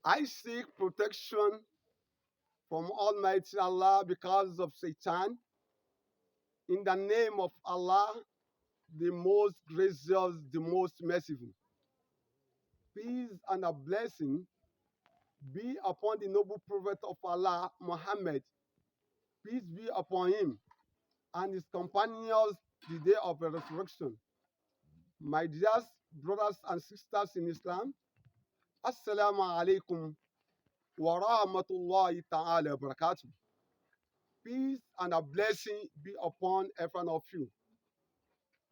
I seek protection from Almighty Allah because of Satan. In the name of Allah, the most gracious, the most merciful. Peace and a blessing be upon the noble prophet of Allah, Muhammad. Peace be upon him and his companions the day of the resurrection. My dear brothers and sisters in Islam, Assalamu alaikum wa rahmatullahi ta'ala wa barakatuh. Peace and a blessing be upon every one of you.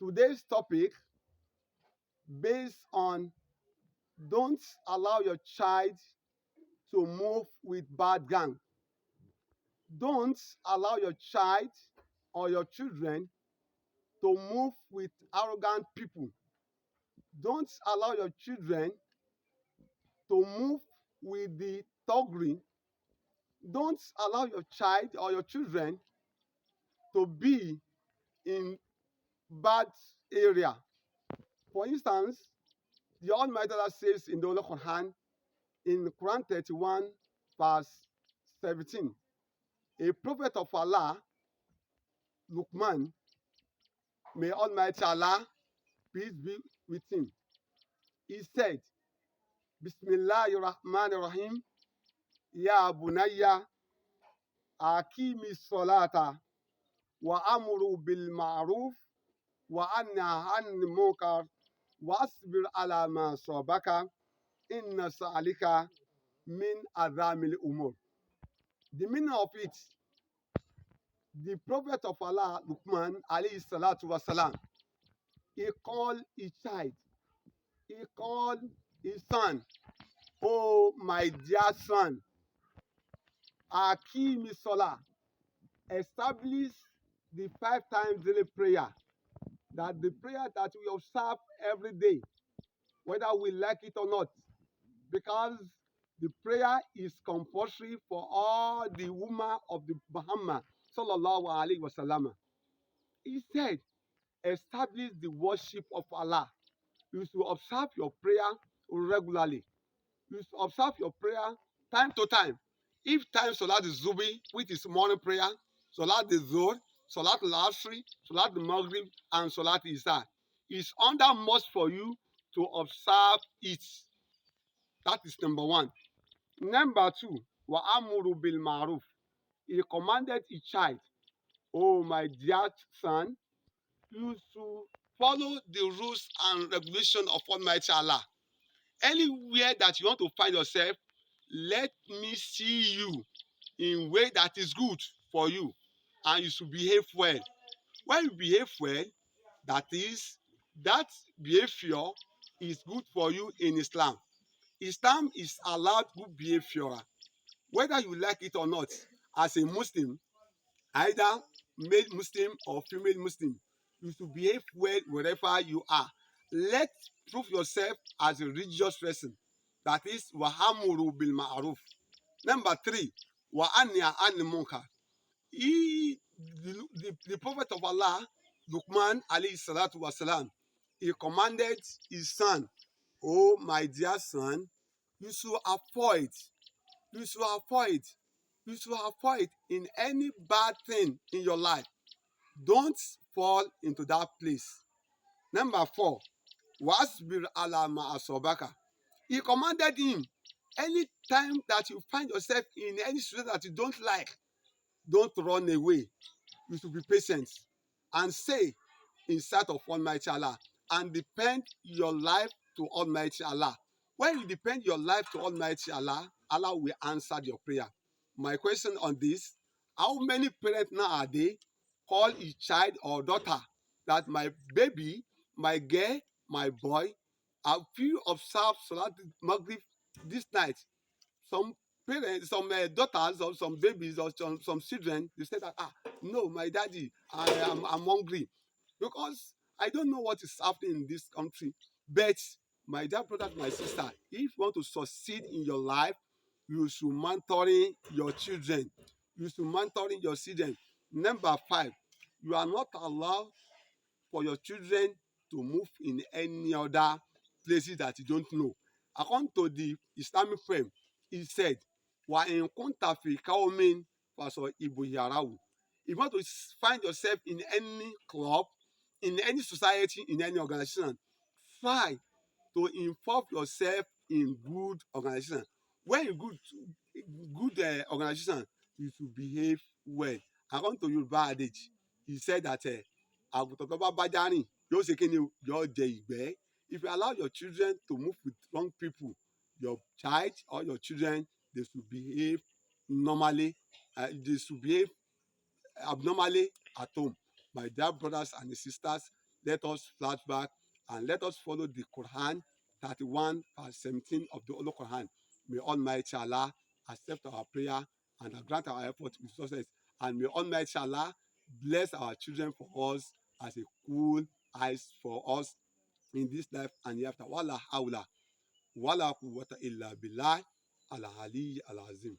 Today's topic based on don't allow your child to move with bad gang. Don't allow your child or your children to move with arrogant people. Don't allow your children to move with the thuggery. Don't allow your child or your children to be in bad area. For instance, the Almighty Allah says in the Holy Quran, in Quran 31, verse 17, a prophet of Allah, Luqman, may Almighty Allah peace be with him. He said, Bismillahir Rahmanir Rahim, Ya Bunayya, Akimi Salata, wa amru bil ma'ruf, wa anna anil munkar, wa asbir ala ma sabaka, inna sa'alika min azamil umur. The meaning of it, the prophet of Allah, Luqman, alayhi salatu wasalam, he called his child, he called his son, oh my dear son, Akimi Salah, establish the 5 times daily prayer, that the prayer that we observe every day, whether we like it or not, because the prayer is compulsory for all the ummah of the Muhammad sallallahu alaihi wasallam. He said, establish the worship of Allah. You should observe your prayer regularly. You should observe your prayer time to time. If time Salat is Zubi, which is morning prayer, Salat is Zohr, Salat al-Asri, Salat al-Maghrib, and Salat Isha, it's under must for you to observe it. That is number 1. Number 2, wa amuru bil ma'ruf. He commanded his child, oh my dear son, you should follow the rules and regulation of Almighty Allah. Anywhere that you want to find yourself, let me see you in way that is good for you, and you should behave well. When you behave well, that is, that behavior is good for you in Islam. Islam is allowed good behavior, whether you like it or not. As a Muslim, either male Muslim or female Muslim, you should behave well wherever you are. Let's prove yourself as a religious person. That is, wahamuru bil ma'aruf. Number 3, wa anya anil munkar. The prophet of Allah, Luqman alayhi salatu wasalam, he commanded his son, oh my dear son, you should avoid, you should avoid, you should avoid in any bad thing in your life. Don't fall into that place. Number 4, wasbir ala ma asobaka. He commanded him, any time that you find yourself in any situation that you don't like, don't run away. You should be patient and stay in sight of Almighty Allah and depend your life to Almighty Allah. When you depend your life to Almighty Allah, Allah will answer your prayer. My question on this, how many parents nowadays call his child or daughter that my baby, my girl, my boy, have you observed Salat Maghrib this night? Some parents, some daughters or some babies or some children, they say that, no, my daddy, I'm hungry. Because I don't know what is happening in this country. But my dear brother, my sister, if you want to succeed in your life, you should mentoring your children. You should mentoring your children. Number 5, you are not allowed for your children to move in any other places that you don't know. According to the Islamic frame, he said, Wa in kunta fi qaumin fasahibu. If you want to find yourself in any club, in any society, in any organization, try to involve yourself in good organization. When you good organization, you should behave well. According to Yoruba adage, he said that àgùntàn tó bá bájá rìn yóò ṣe kíni o, yóò jẹ ìgbẹ́. If you allow your children to move with wrong people, your child or your children, they should behave normally. They should behave abnormally at home. My dear brothers and sisters, let us flashback and let us follow the Quran 31 verse 17 of the Holy Quran. May Almighty Allah accept our prayer and grant our effort with success. And may Almighty Allah bless our children for us as a cool eyes for us in this life and hereafter. Wala hawla wala quwwata illa billah al ali al azim.